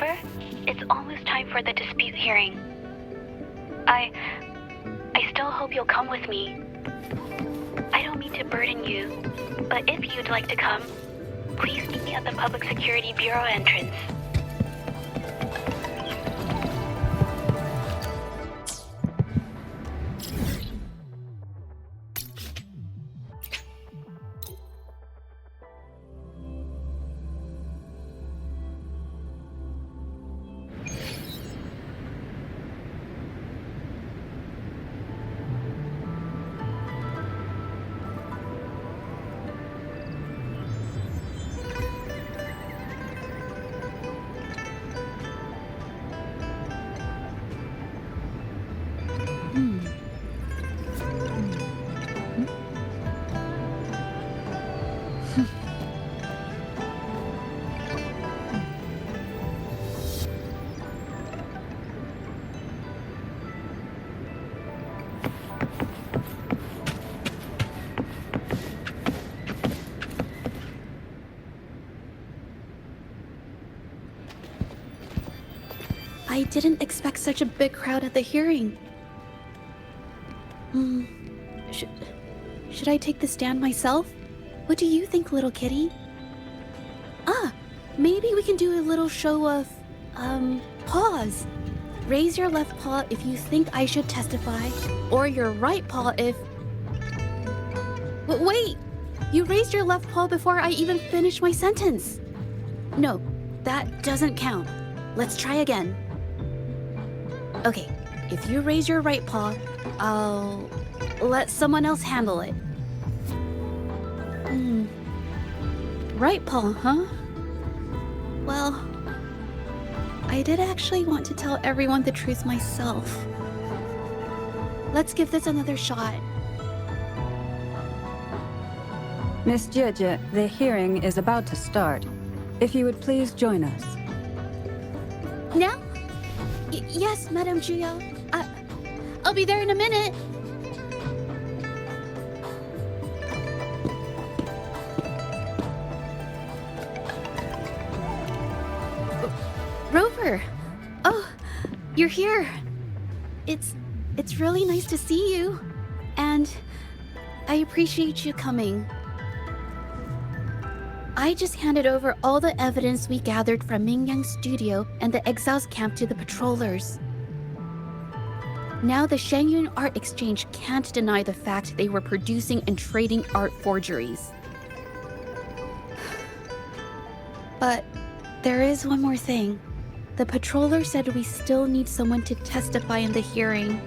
Rover, it's almost time for the dispute hearing. I still hope you'll come with me. I don't mean to burden you, but if you'd like to come, please meet me at the Public Security Bureau entrance. I didn't expect such a big crowd at the hearing. Should I take the stand myself? What do you think, little kitty? Maybe we can do a little show of, paws. Raise your left paw if you think I should testify, or your right paw if... Wait! You raised your left paw before I even finished my sentence. No, that doesn't count. Let's try again. Okay, if you raise your right paw, I'll let someone else handle it. Right paw, huh? Well, I did actually want to tell everyone the truth myself. Let's give this another shot. Miss Jieje, the hearing is about to start. If you would please join us. Now? Yes, Madame Juya. I'll be there in a minute. Rover! Oh, you're here. It's really nice to see you. And I appreciate you coming. I just handed over all the evidence we gathered from Mingyang's studio and the exiles camp to the patrollers. Now the Shangyun Art Exchange can't deny the fact they were producing and trading art forgeries. But there is one more thing. The patroller said we still need someone to testify in the hearing.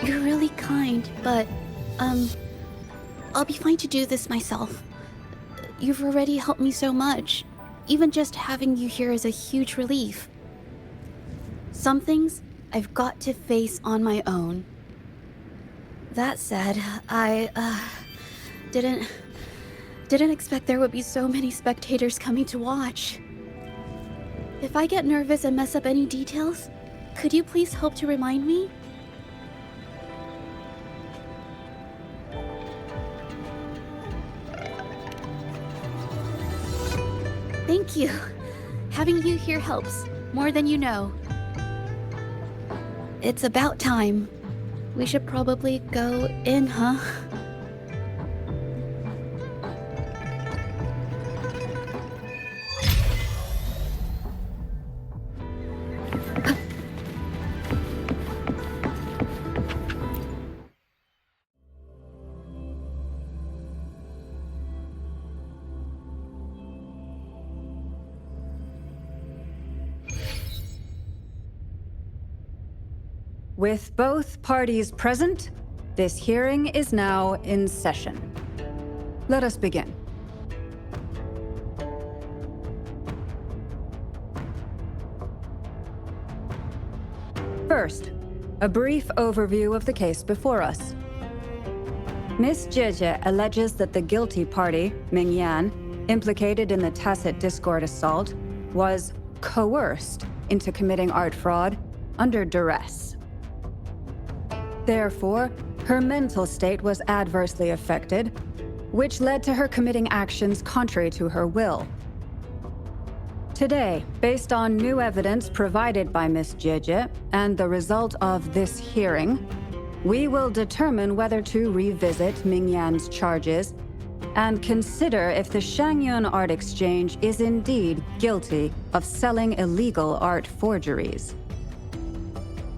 You're really kind, but, I'll be fine to do this myself. You've already helped me so much. Even just having you here is a huge relief. Some things I've got to face on my own. That said, I, didn't expect there would be so many spectators coming to watch. If I get nervous and mess up any details, could you please help to remind me? Thank you. Having you here helps, more than you know. It's about time. We should probably go in, huh? With both parties present, this hearing is now in session. Let us begin. First, a brief overview of the case before us. Miss Jieje alleges that the guilty party, Mingyan, implicated in the tacit discord assault, was coerced into committing art fraud under duress. Therefore, her mental state was adversely affected, which led to her committing actions contrary to her will. Today, based on new evidence provided by Miss Jieje and the result of this hearing, we will determine whether to revisit Mingyan's charges and consider if the Shangyun Art Exchange is indeed guilty of selling illegal art forgeries.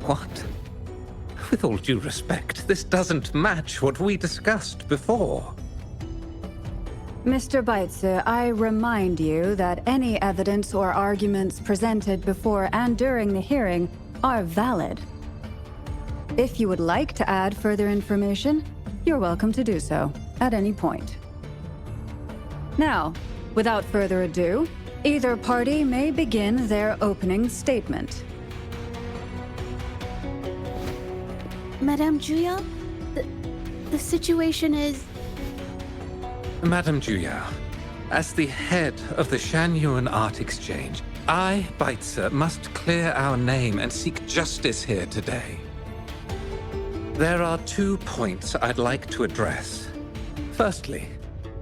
What? With all due respect, this doesn't match what we discussed before. Mr. Baitze, I remind you that any evidence or arguments presented before and during the hearing are valid. If you would like to add further information, you're welcome to do so at any point. Now, without further ado, either party may begin their opening statement. Madame Juya, the situation is... Madame Juya, as the head of the Shanyuan Art Exchange, I, Baitze, must clear our name and seek justice here today. There are 2 points I'd like to address. Firstly,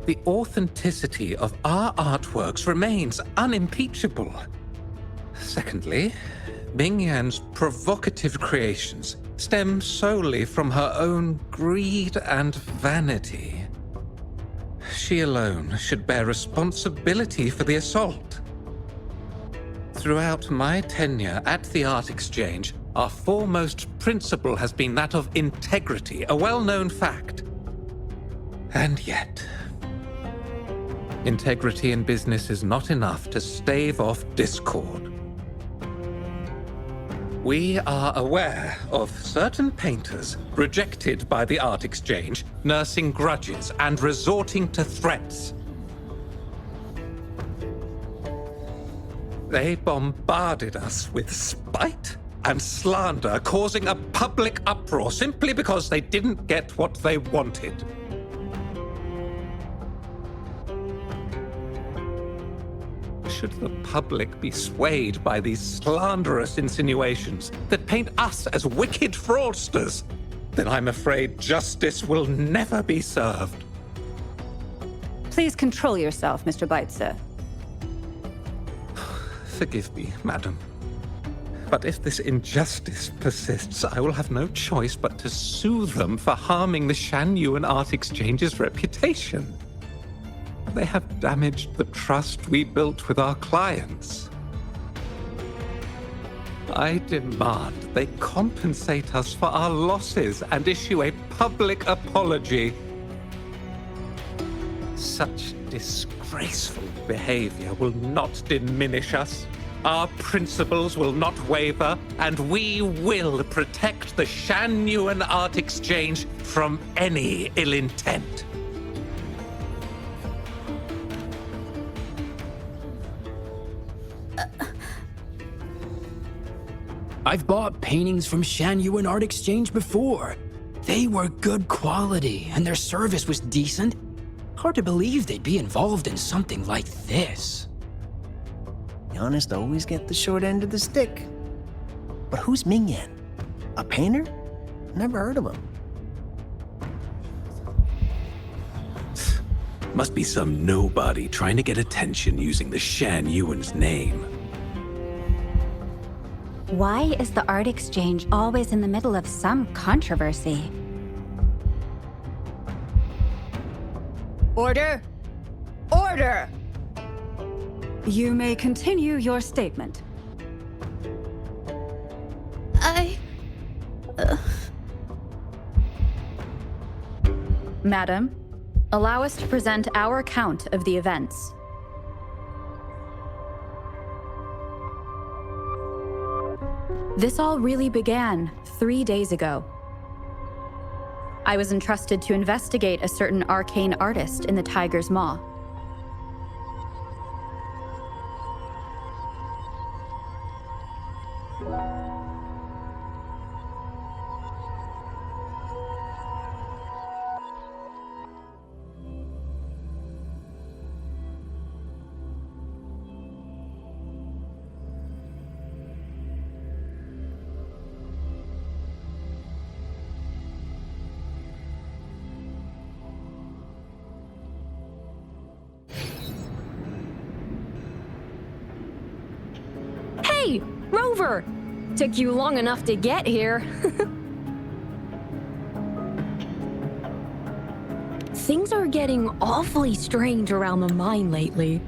the authenticity of our artworks remains unimpeachable. Secondly, Mingyan's provocative creations stem solely from her own greed and vanity. She alone should bear responsibility for the assault. Throughout my tenure at the Art Exchange, our foremost principle has been that of integrity, a well-known fact. And yet, integrity in business is not enough to stave off discord. We are aware of certain painters rejected by the Art Exchange, nursing grudges and resorting to threats. They bombarded us with spite and slander, causing a public uproar simply because they didn't get what they wanted. Should the public be swayed by these slanderous insinuations that paint us as wicked fraudsters, then I'm afraid justice will never be served. Please control yourself, Mr. Baitze. Forgive me, madam. But if this injustice persists, I will have no choice but to sue them for harming the Shanyuan Art Exchange's reputation. They have damaged the trust we built with our clients. I demand they compensate us for our losses and issue a public apology. Such disgraceful behavior will not diminish us. Our principles will not waver, and we will protect the Shanyuan Art Exchange from any ill intent. I've bought paintings from Shanyuan Art Exchange before. They were good quality, and their service was decent. Hard to believe they'd be involved in something like this. The honest always get the short end of the stick. But who's Mingyan? A painter? Never heard of him. Must be some nobody trying to get attention using the Shanyuan's name. Why is the Art Exchange always in the middle of some controversy? Order! Order! You may continue your statement. Madam, allow us to present our account of the events. This all really began 3 days ago. I was entrusted to investigate a certain arcane artist in the Tiger's Maw. Hey, Rover! Took you long enough to get here. Things are getting awfully strange around the mine lately.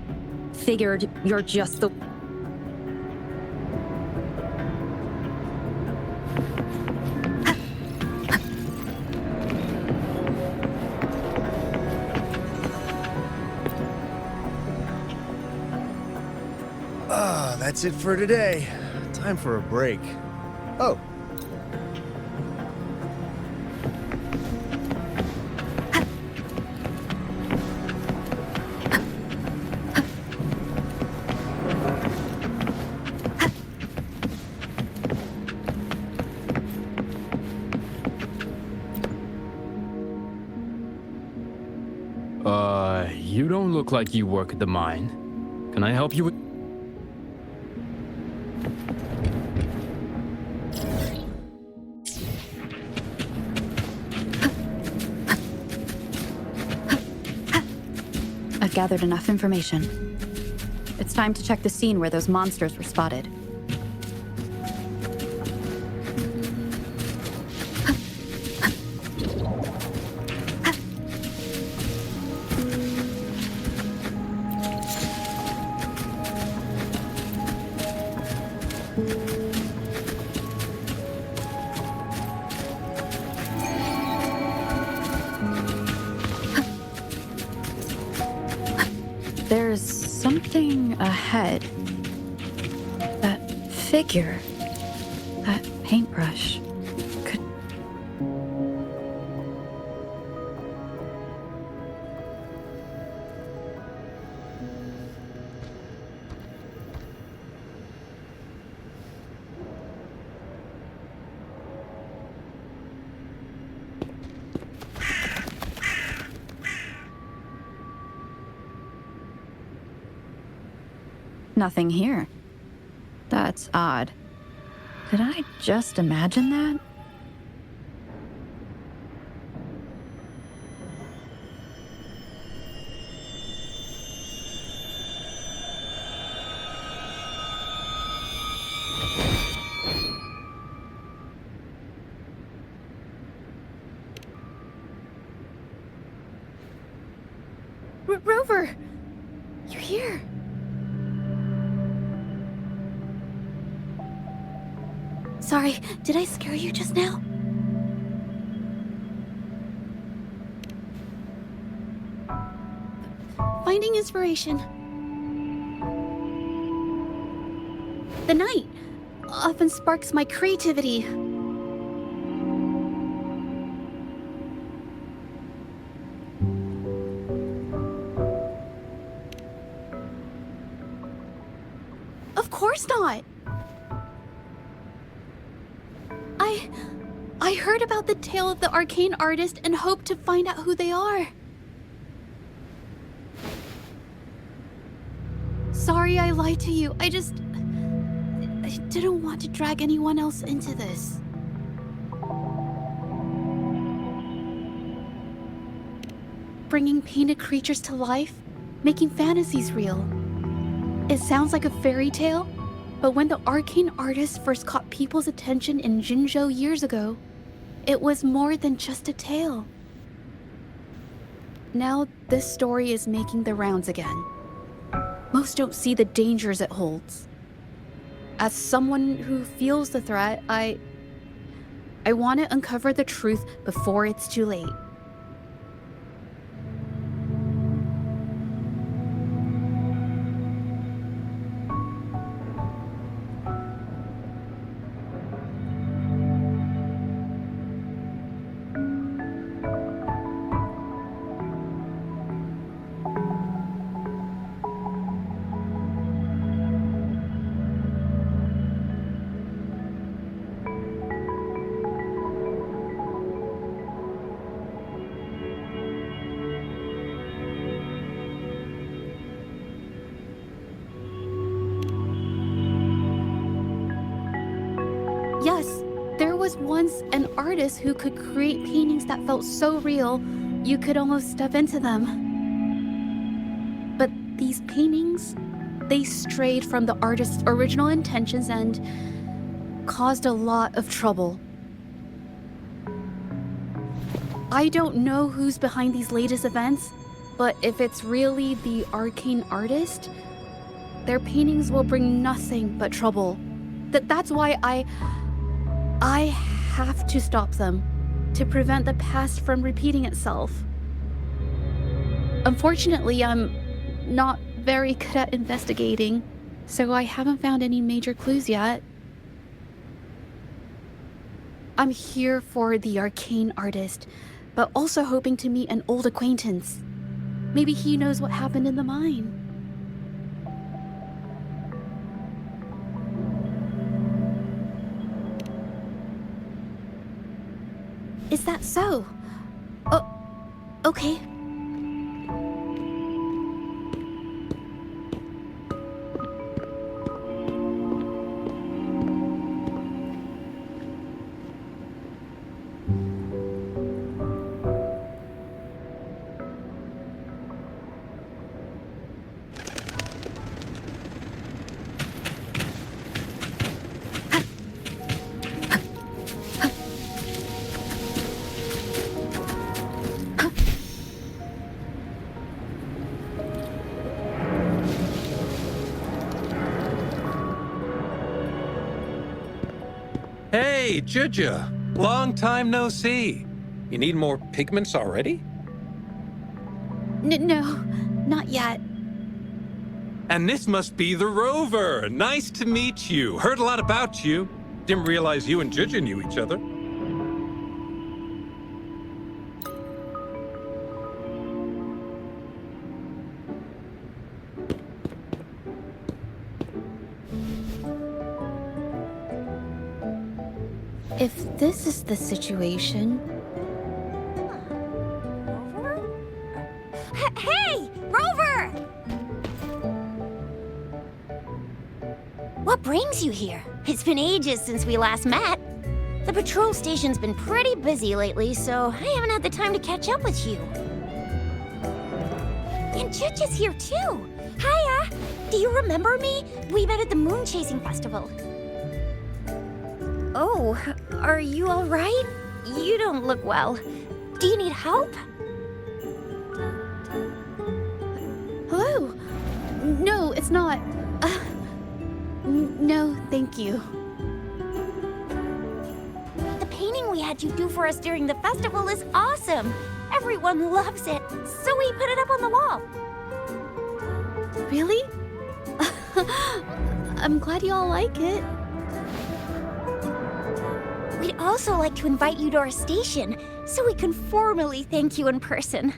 Figured you're just the... That's it for today. Time for a break. Oh. You don't look like you work at the mine. Can I help you with... I've gathered enough information. It's time to check the scene where those monsters were spotted. There's something ahead. That figure. That paintbrush. Could... Nothing here. That's odd. Did I just imagine that? Rover! You're here! Sorry, did I scare you just now? Finding inspiration. The night often sparks my creativity. Of course not! I heard about the tale of the arcane artist and hoped to find out who they are. Sorry I lied to you. I didn't want to drag anyone else into this. Bringing painted creatures to life, making fantasies real. It sounds like a fairy tale, but when the arcane artist first caught people's attention in Jinzhou years ago, it was more than just a tale. Now this story is making the rounds again. Most don't see the dangers it holds. As someone who feels the threat, I want to uncover the truth before it's too late. Yes, there was once an artist who could create paintings that felt so real, you could almost step into them. But these paintings, they strayed from the artist's original intentions and caused a lot of trouble. I don't know who's behind these latest events, but if it's really the arcane artist, their paintings will bring nothing but trouble. That's why I have to stop them, to prevent the past from repeating itself. Unfortunately, I'm not very good at investigating, so I haven't found any major clues yet. I'm here for the arcane artist, but also hoping to meet an old acquaintance. Maybe he knows what happened in the mine. Is that so? Oh, okay. Hey, Juja! Long time no see. You need more pigments already? No, not yet. And this must be the Rover. Nice to meet you. Heard a lot about you. Didn't realize you and Juja knew each other. If this is the situation... Hey! Rover! What brings you here? It's been ages since we last met. The patrol station's been pretty busy lately, so I haven't had the time to catch up with you. And Chich is here too. Hiya! Do you remember me? We met at the moon chasing festival. Oh, are you all right? You don't look well. Do you need help? Hello? No, it's not. No, thank you. The painting we had you do for us during the festival is awesome. Everyone loves it, so we put it up on the wall. Really? I'm glad you all like it. We'd also like to invite you to our station, so we can formally thank you in person.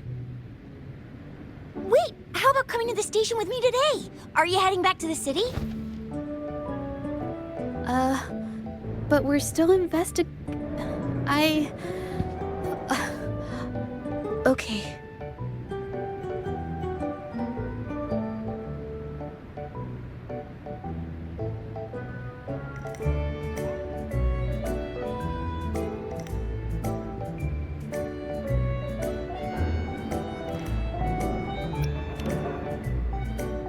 Wait, how about coming to the station with me today? Are you heading back to the city? But we're still okay.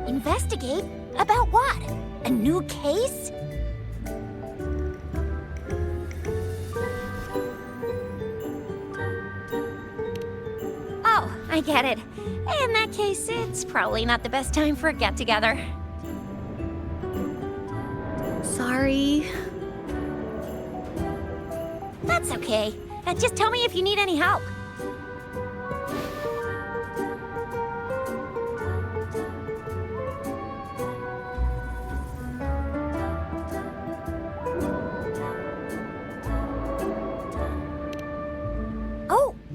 Investigate? About what? A new case? Oh, I get it. In that case, it's probably not the best time for a get-together. Sorry. That's okay. Just tell me if you need any help.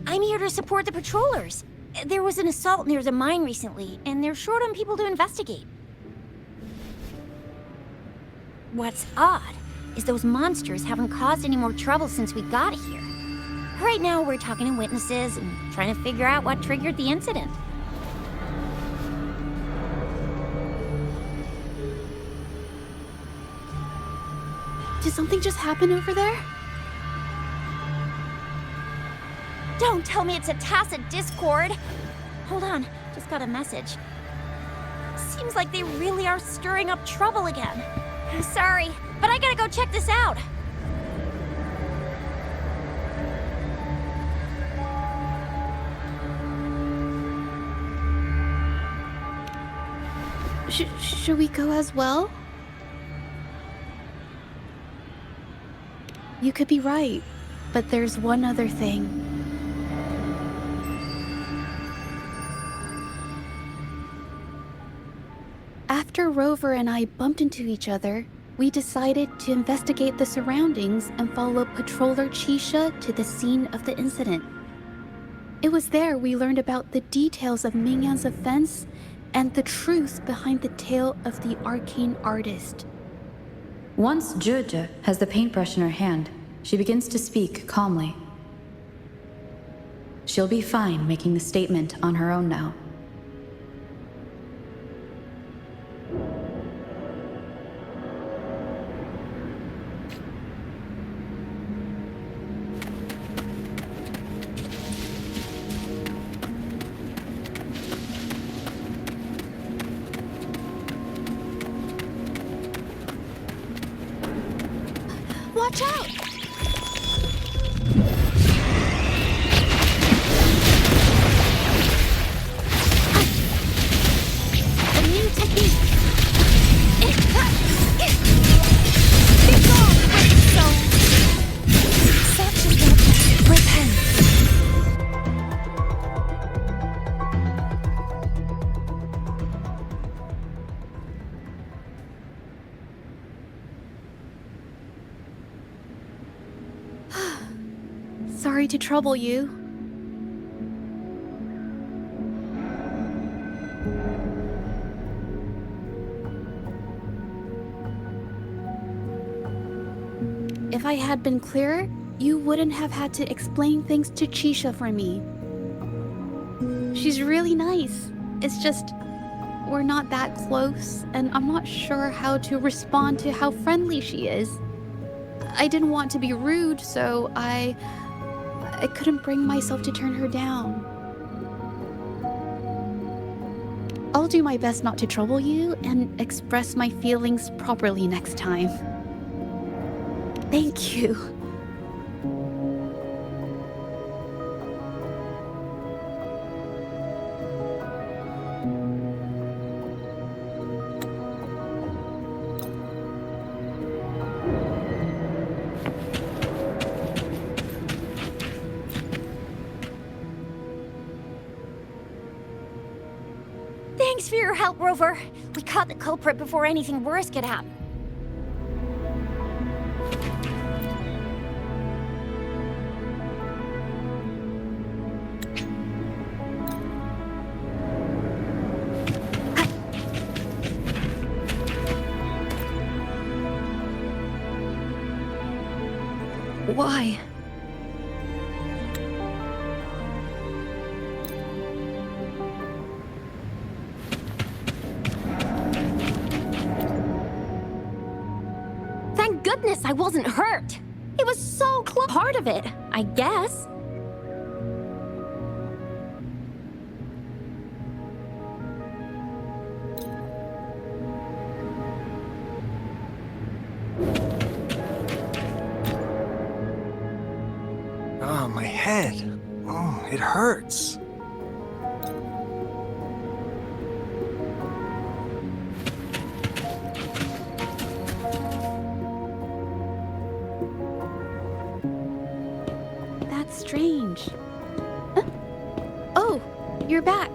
I'm here to support the patrollers. There was an assault near the mine recently, and they're short on people to investigate. What's odd is those monsters haven't caused any more trouble since we got here. Right now, we're talking to witnesses and trying to figure out what triggered the incident. Did something just happen over there? Don't tell me it's a tacit discord. Hold on, just got a message. Seems like they really are stirring up trouble again. Sorry, but I gotta go check this out. Should we go as well? You could be right, but there's one other thing. After Rover and I bumped into each other, we decided to investigate the surroundings and follow Patroller Chisha to the scene of the incident. It was there we learned about the details of Mingyan's offense and the truth behind the tale of the arcane artist. Once Zheje has the paintbrush in her hand, she begins to speak calmly. She'll be fine making the statement on her own now. Watch out! A new technique! Be gone, great soul! Such is your test. Repent! Sorry to trouble you. If I had been clearer, you wouldn't have had to explain things to Chisha for me. She's really nice. It's just, we're not that close, and I'm not sure how to respond to how friendly she is. I didn't want to be rude, so I couldn't bring myself to turn her down. I'll do my best not to trouble you and express my feelings properly next time. Thank you. Thanks for your help, Rover. We caught the culprit before anything worse could happen. Why? Thank goodness I wasn't hurt. It was so close. Part of it, I guess. Oh, my head. Oh, it hurts. That's strange. Huh? Oh, you're back.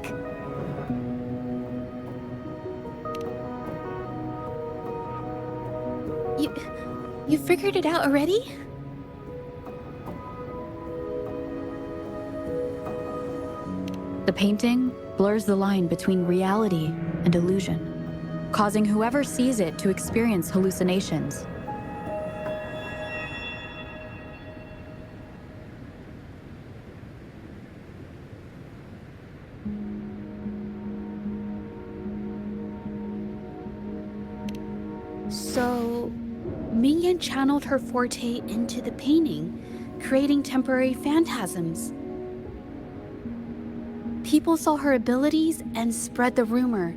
You figured it out already? The painting blurs the line between reality and illusion, causing whoever sees it to experience hallucinations. So, Mingyan channeled her forte into the painting, creating temporary phantasms. People saw her abilities and spread the rumor.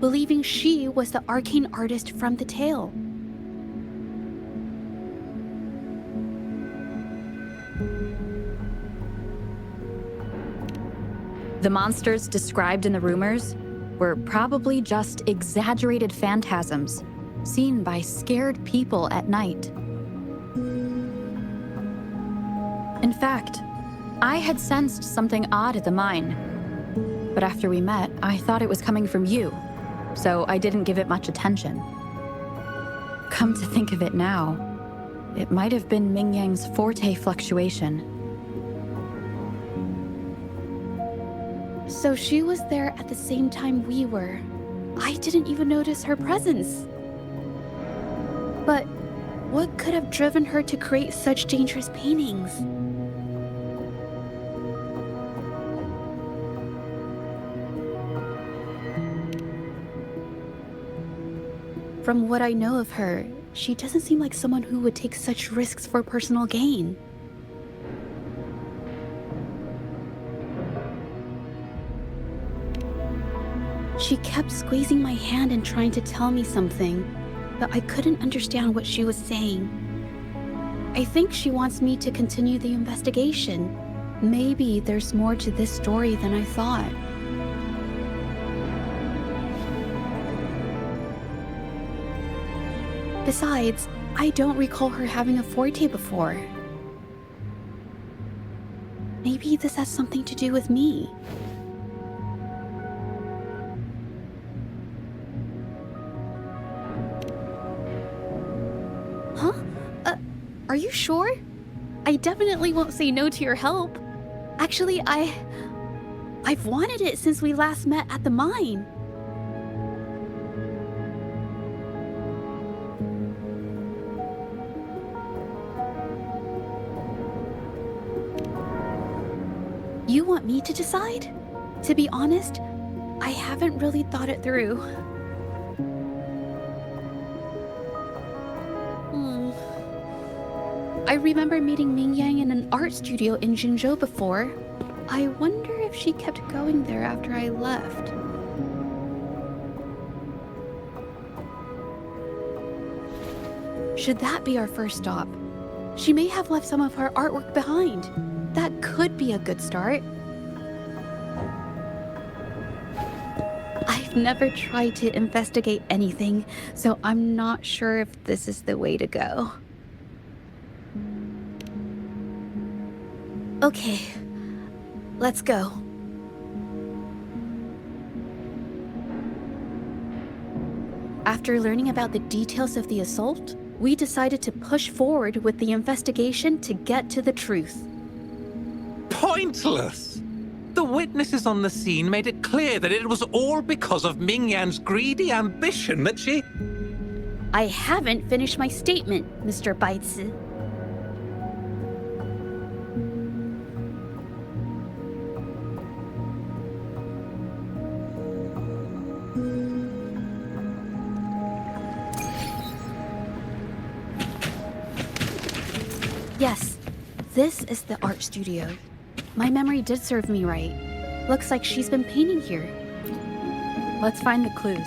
believing she was the arcane artist from the tale. The monsters described in the rumors were probably just exaggerated phantasms seen by scared people at night. In fact, I had sensed something odd at the mine, but after we met, I thought it was coming from you, so I didn't give it much attention. Come to think of it now, it might have been Ming Yang's forte fluctuation. So she was there at the same time we were. I didn't even notice her presence. But what could have driven her to create such dangerous paintings? From what I know of her, she doesn't seem like someone who would take such risks for personal gain. She kept squeezing my hand and trying to tell me something, but I couldn't understand what she was saying. I think she wants me to continue the investigation. Maybe there's more to this story than I thought. Besides, I don't recall her having a forte before. Maybe this has something to do with me. Huh? Are you sure? I definitely won't say no to your help. Actually, I've wanted it since we last met at the mine. You want me to decide? To be honest, I haven't really thought it through. I remember meeting Ming Yang in an art studio in Jinzhou before. I wonder if she kept going there after I left. Should that be our first stop? She may have left some of her artwork behind. That could be a good start. I've never tried to investigate anything, so I'm not sure if this is the way to go. Okay, let's go. After learning about the details of the assault, we decided to push forward with the investigation to get to the truth. Pointless! The witnesses on the scene made it clear that it was all because of Ming Yan's greedy ambition that she... I haven't finished my statement, Mr. Baizi. Yes, this is the art studio. My memory did serve me right. Looks like she's been painting here. Let's find the clues.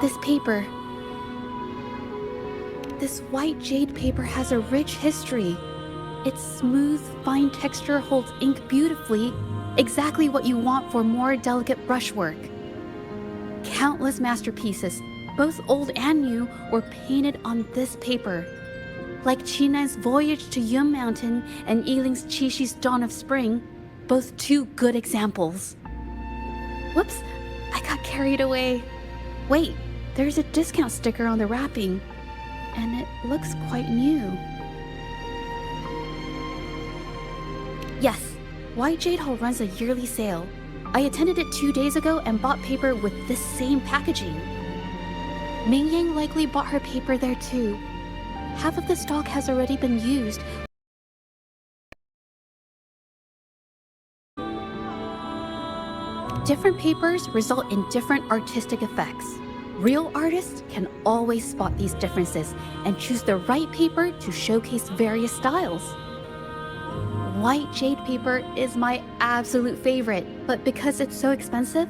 This paper. This white jade paper has a rich history. Its smooth, fine texture holds ink beautifully, exactly what you want for more delicate brushwork. Countless masterpieces, both old and new, were painted on this paper. Like Qinan's Voyage to Yun Mountain and Yiling's Qixi's Dawn of Spring, both two good examples. Whoops, I got carried away. Wait, there's a discount sticker on the wrapping, and it looks quite new. Yes, White Jade Hall runs a yearly sale. I attended it 2 days ago and bought paper with this same packaging. Ming Yang likely bought her paper there too. Half of the stock has already been used. Different papers result in different artistic effects. Real artists can always spot these differences and choose the right paper to showcase various styles. White jade paper is my absolute favorite, but because it's so expensive,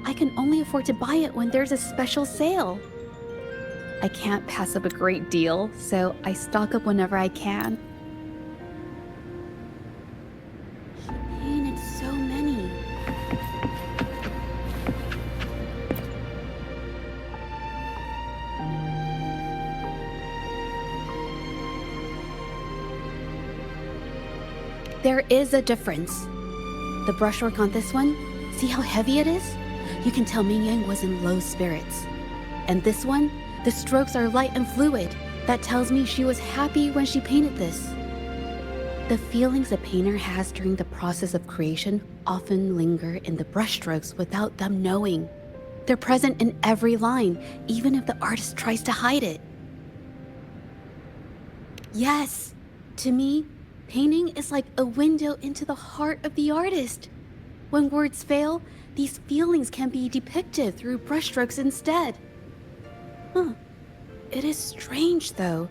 I can only afford to buy it when there's a special sale. I can't pass up a great deal, so I stock up whenever I can. She painted so many. There is a difference. The brushwork on this one, see how heavy it is? You can tell Ming Yang was in low spirits. And this one, the strokes are light and fluid. That tells me she was happy when she painted this. The feelings a painter has during the process of creation often linger in the brushstrokes without them knowing. They're present in every line, even if the artist tries to hide it. Yes, to me, painting is like a window into the heart of the artist. When words fail, these feelings can be depicted through brushstrokes instead. It is strange, though.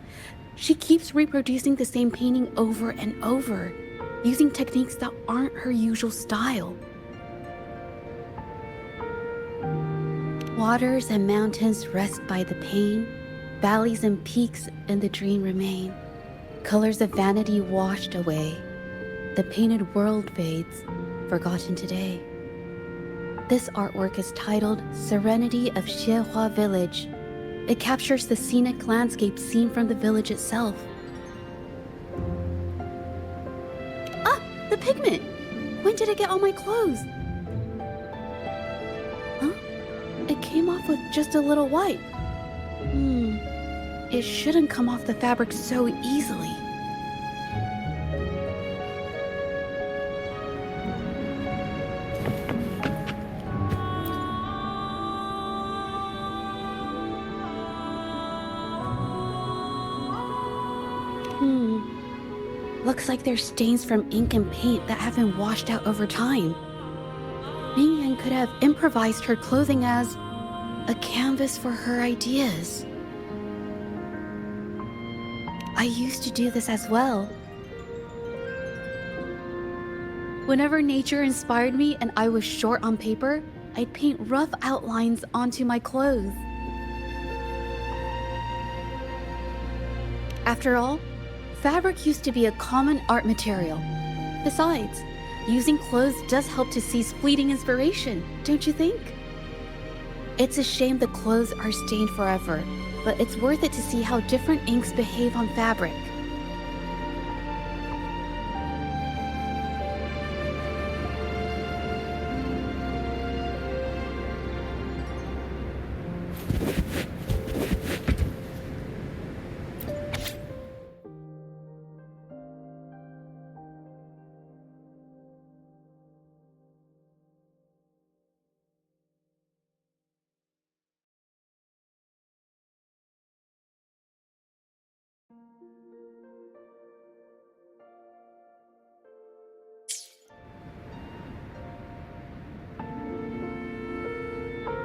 She keeps reproducing the same painting over and over, using techniques that aren't her usual style. Waters and mountains rest by the pain, valleys and peaks in the dream remain. Colors of vanity washed away. The painted world fades, forgotten today. This artwork is titled Serenity of Xiehua Village. It captures the scenic landscape seen from the village itself. Ah, the pigment! When did it get on my clothes? Huh? It came off with just a little wipe. It shouldn't come off the fabric so easily. Looks like there's stains from ink and paint that have been washed out over time. Ming Yang could have improvised her clothing as a canvas for her ideas. I used to do this as well. Whenever nature inspired me and I was short on paper, I'd paint rough outlines onto my clothes. After all, fabric used to be a common art material. Besides, using clothes does help to seize fleeting inspiration, don't you think? It's a shame the clothes are stained forever, but it's worth it to see how different inks behave on fabric.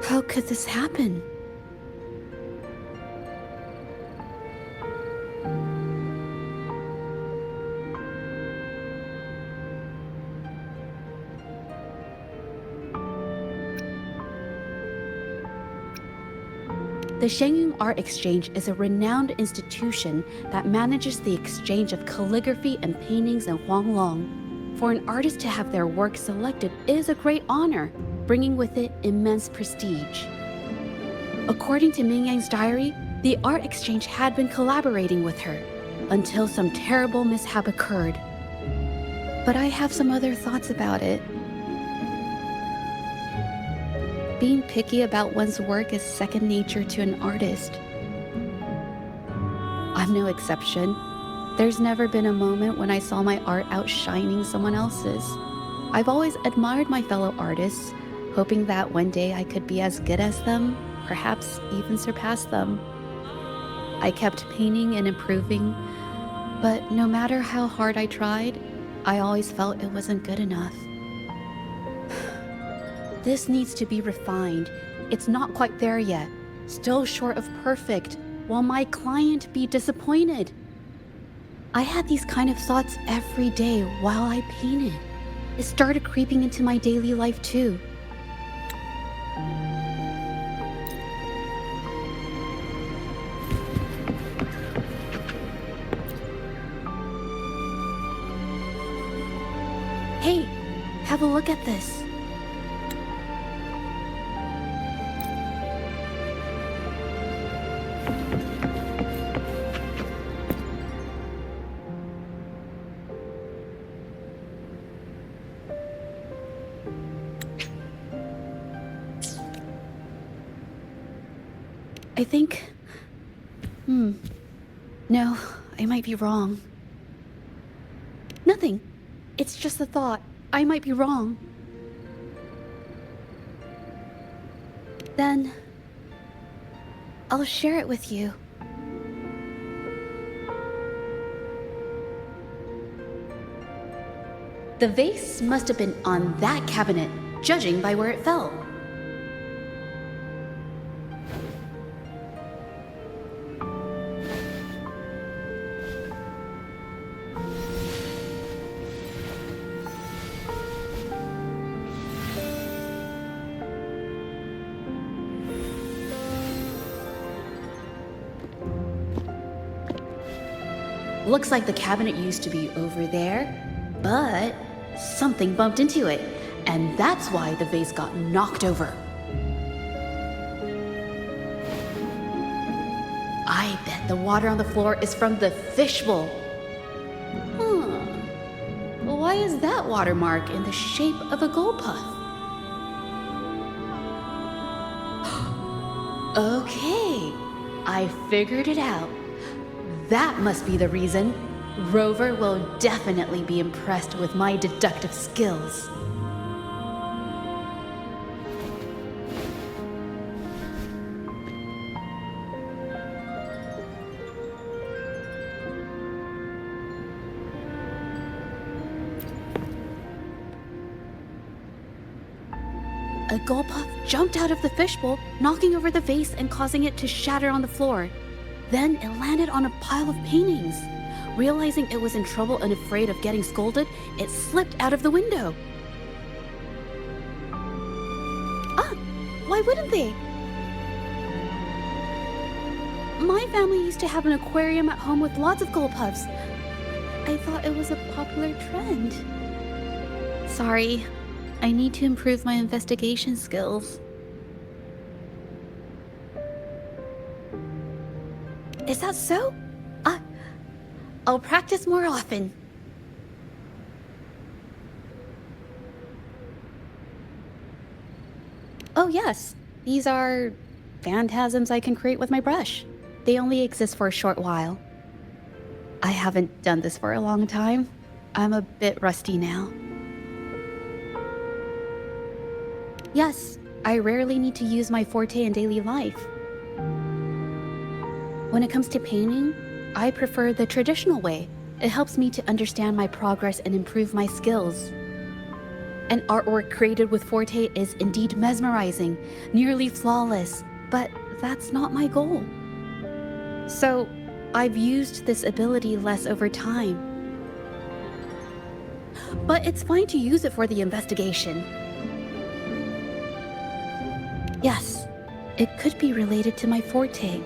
How could this happen? The Shenyang Art Exchange is a renowned institution that manages the exchange of calligraphy and paintings in Huanglong. For an artist to have their work selected is a great honor, bringing with it immense prestige. According to Ming Yang's diary, the art exchange had been collaborating with her until some terrible mishap occurred. But I have some other thoughts about it. Being picky about one's work is second nature to an artist. I'm no exception. There's never been a moment when I saw my art outshining someone else's. I've always admired my fellow artists, hoping that one day I could be as good as them, perhaps even surpass them. I kept painting and improving, but no matter how hard I tried, I always felt it wasn't good enough. This needs to be refined. It's not quite there yet, still short of perfect, while my client be disappointed. I had these kind of thoughts every day while I painted. It started creeping into my daily life too. Hey, have a look at this. I think... No, I might be wrong. Nothing. It's just a thought. I might be wrong. Then... I'll share it with you. The vase must have been on that cabinet, judging by where it fell. Looks like the cabinet used to be over there, but something bumped into it, and that's why the vase got knocked over. I bet the water on the floor is from the fishbowl. Why is that watermark in the shape of a gull puff? Okay, I figured it out. That must be the reason. Rover will definitely be impressed with my deductive skills. A gull puff jumped out of the fishbowl, knocking over the vase and causing it to shatter on the floor. Then it landed on a pile of paintings. Realizing it was in trouble and afraid of getting scolded, it slipped out of the window. Why wouldn't they? My family used to have an aquarium at home with lots of gull puffs. I thought it was a popular trend. Sorry, I need to improve my investigation skills. Is that so? I'll practice more often. Oh yes, these are phantasms I can create with my brush. They only exist for a short while. I haven't done this for a long time. I'm a bit rusty now. Yes, I rarely need to use my forte in daily life. When it comes to painting, I prefer the traditional way. It helps me to understand my progress and improve my skills. An artwork created with forte is indeed mesmerizing, nearly flawless, but that's not my goal. So, I've used this ability less over time. But it's fine to use it for the investigation. Yes, it could be related to my forte.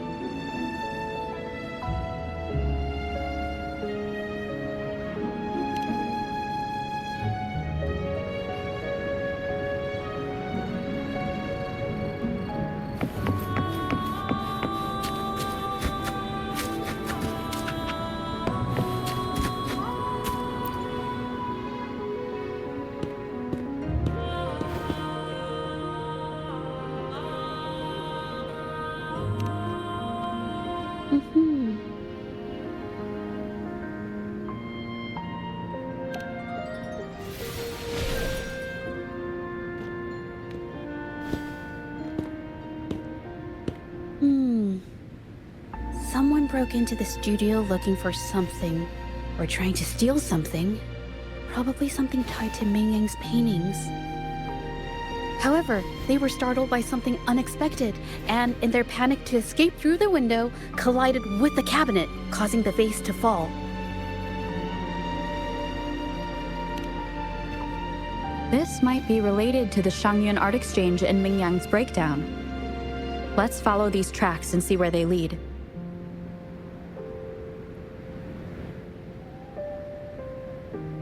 Someone broke into the studio looking for something, or trying to steal something. Probably something tied to Ming Yang's paintings. However, they were startled by something unexpected, and in their panic to escape through the window, collided with the cabinet, causing the vase to fall. This might be related to the Shangyun Art Exchange and Mingyang's breakdown. Let's follow these tracks and see where they lead.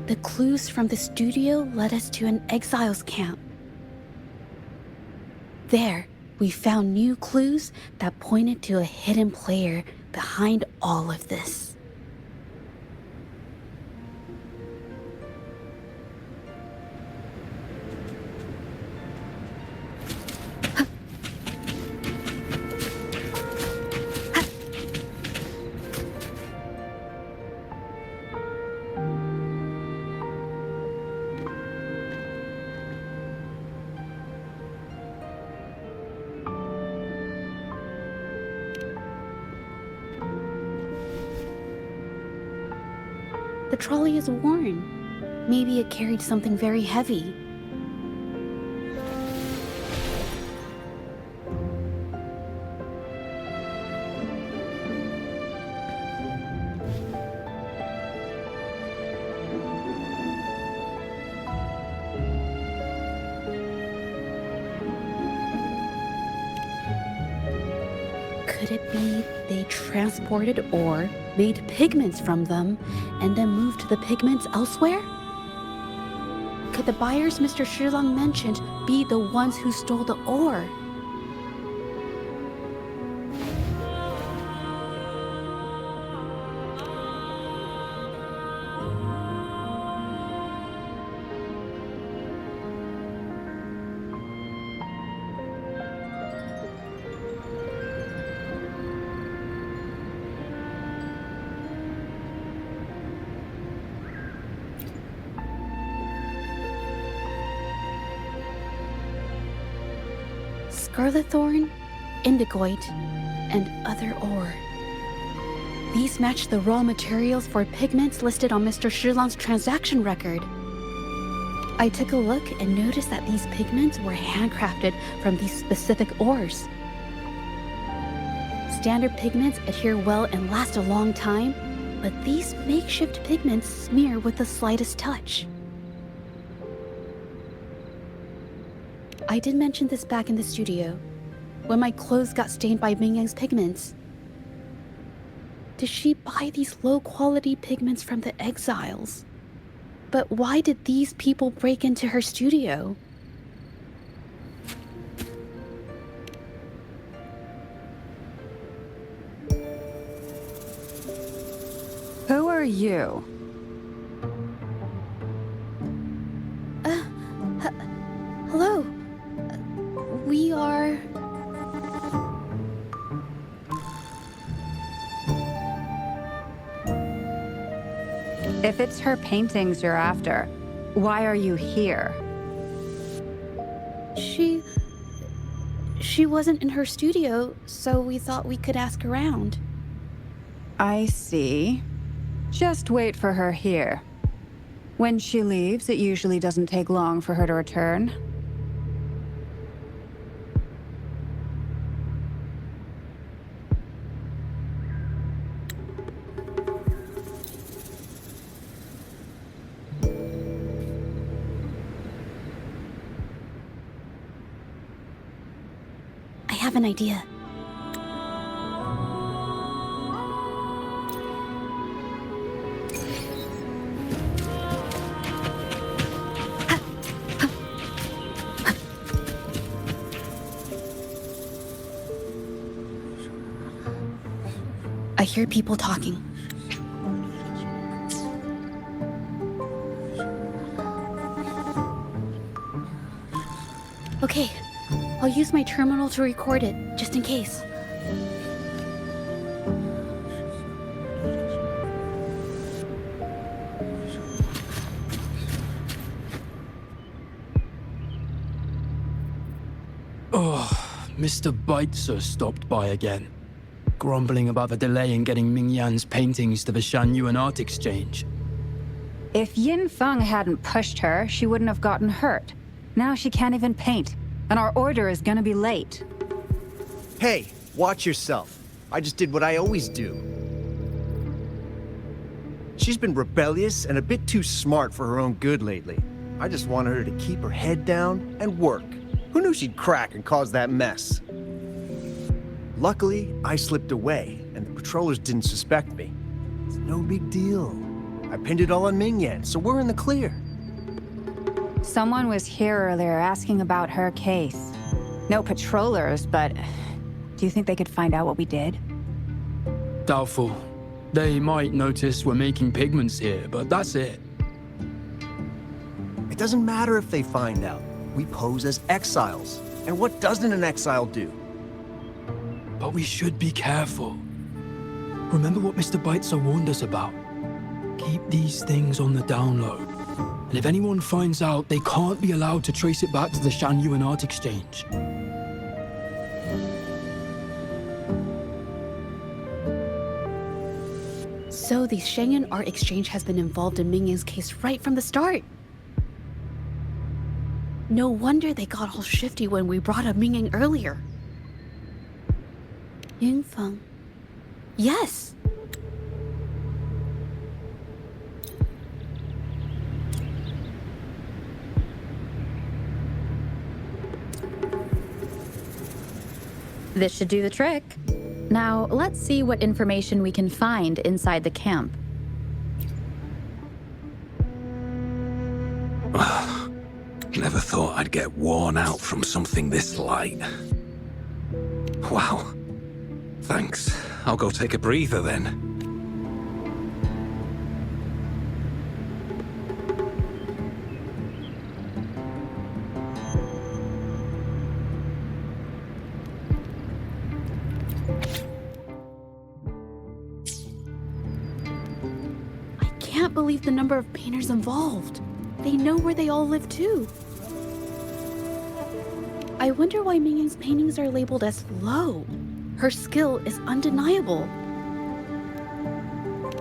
The clues from the studio led us to an exiles camp. There, we found new clues that pointed to a hidden player behind all of this. The trolley is worn. Maybe it carried something very heavy. Could it be they transported ore, made pigments from them, and then moved the pigments elsewhere? Could the buyers Mr. Shilang mentioned be the ones who stole the ore? Scarlet thorn, indigoite, and other ore. These match the raw materials for pigments listed on Mr. Shilang's transaction record. I took a look and noticed that these pigments were handcrafted from these specific ores. Standard pigments adhere well and last a long time, but these makeshift pigments smear with the slightest touch. I did mention this back in the studio, when my clothes got stained by Mingyang's pigments. Did she buy these low-quality pigments from the exiles? But why did these people break into her studio? Who are you? Hello. We are... If it's her paintings you're after, why are you here? She wasn't in her studio, so we thought we could ask around. I see. Just wait for her here. When she leaves, it usually doesn't take long for her to return. I have an idea. I hear people talking. Okay, I'll use my terminal to record it, just in case. Oh, Mr. Baitzer stopped by again, grumbling about the delay in getting Mingyan's paintings to the Shanyuan Art Exchange. If Yin Feng hadn't pushed her, she wouldn't have gotten hurt. Now she can't even paint. And our order is gonna be late. Hey, watch yourself. I just did what I always do. She's been rebellious and a bit too smart for her own good lately. I just wanted her to keep her head down and work. Who knew she'd crack and cause that mess? Luckily, I slipped away, and the patrollers didn't suspect me. It's no big deal. I pinned it all on Mingyan, so we're in the clear. Someone was here earlier asking about her case. No patrollers, but do you think they could find out what we did? Doubtful. They might notice we're making pigments here, but that's it. It doesn't matter if they find out. We pose as exiles. And what doesn't an exile do? But we should be careful. Remember what Mr. Beitzer warned us about. Keep these things on the down low. And if anyone finds out, they can't be allowed to trace it back to the Shan-Yuan Art Exchange. So the Shan-Yuan Art Exchange has been involved in Mingyan's case right from the start. No wonder they got all shifty when we brought up Mingyan earlier. Yingfeng. Yes! This should do the trick. Now, let's see what information we can find inside the camp. Never thought I'd get worn out from something this light. Wow. Thanks. I'll go take a breather then. I can't believe the number of painters involved. They know where they all live too. I wonder why Mingyan's paintings are labeled as low. Her skill is undeniable.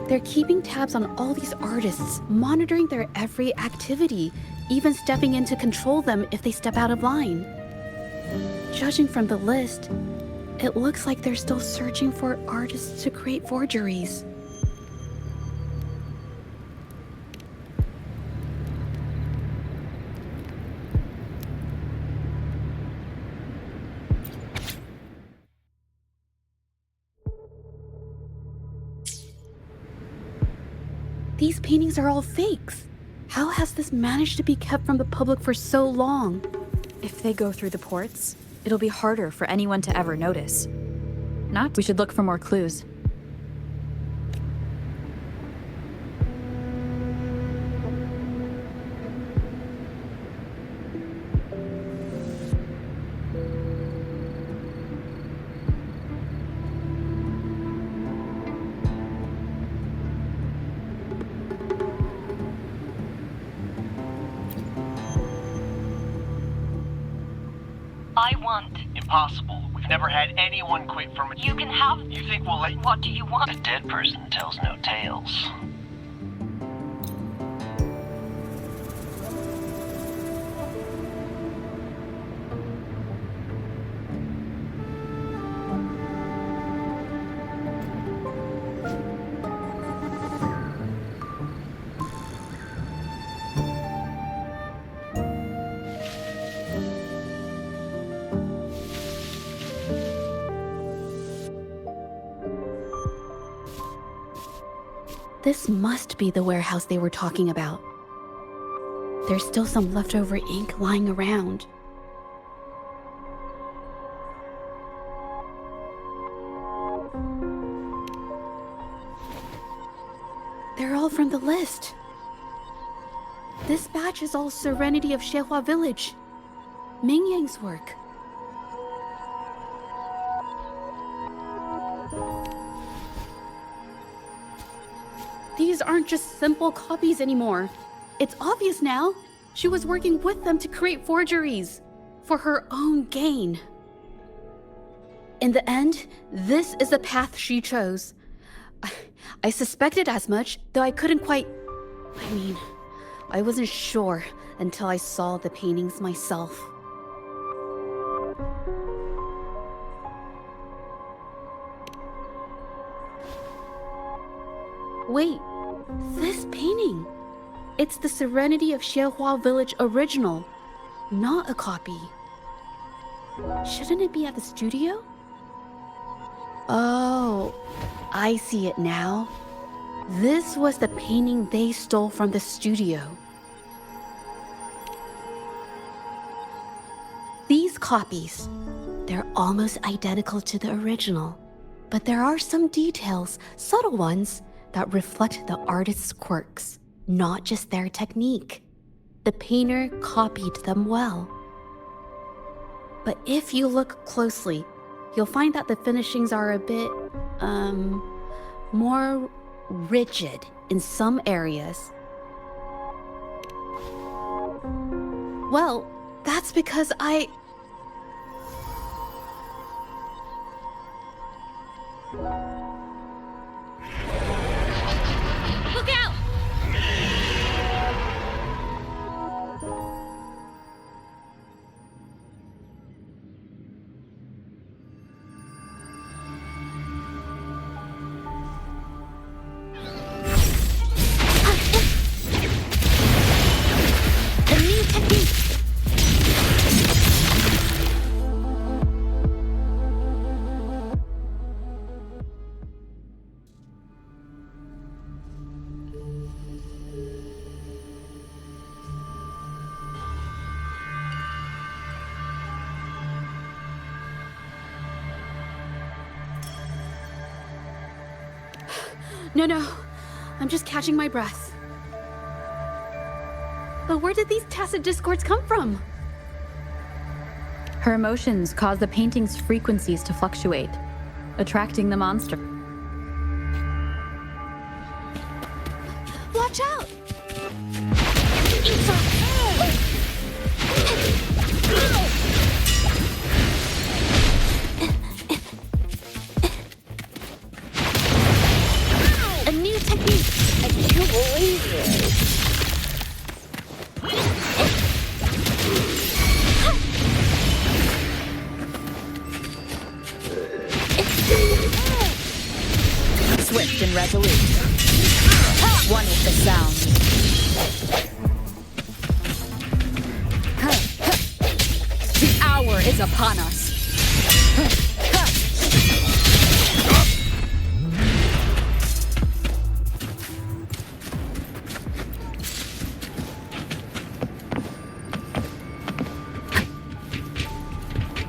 They're keeping tabs on all these artists, monitoring their every activity, even stepping in to control them if they step out of line. Judging from the list, it looks like they're still searching for artists to create forgeries. These paintings are all fakes. How has this managed to be kept from the public for so long? If they go through the ports, it'll be harder for anyone to ever notice. We should look for more clues. I want. Impossible. We've never had anyone quit from a... You can have. You think we'll let... What do you want? A dead person tells no tales. This must be the warehouse they were talking about. There's still some leftover ink lying around. They're all from the list. This batch is all Serenity of Shehua Village. Mingyang's work. These aren't just simple copies anymore. It's obvious now. She was working with them to create forgeries for her own gain. In the end, this is the path she chose. I suspected as much, though I couldn't quite... I wasn't sure until I saw the paintings myself. Wait, this painting. It's the Serenity of Xiehua Village original, not a copy. Shouldn't it be at the studio? Oh, I see it now. This was the painting they stole from the studio. These copies, they're almost identical to the original, but there are some details, subtle ones, that reflect the artist's quirks, not just their technique. The painter copied them well. But if you look closely, you'll find that the finishings are a bit, more rigid in some areas. Well, that's because Look out! The new technique! No. I'm just catching my breath. But where did these tacit discords come from? Her emotions cause the painting's frequencies to fluctuate, attracting the monster. Watch out! A new technique! I can't believe it! Swift and resolute. One with the sound. The hour is upon us.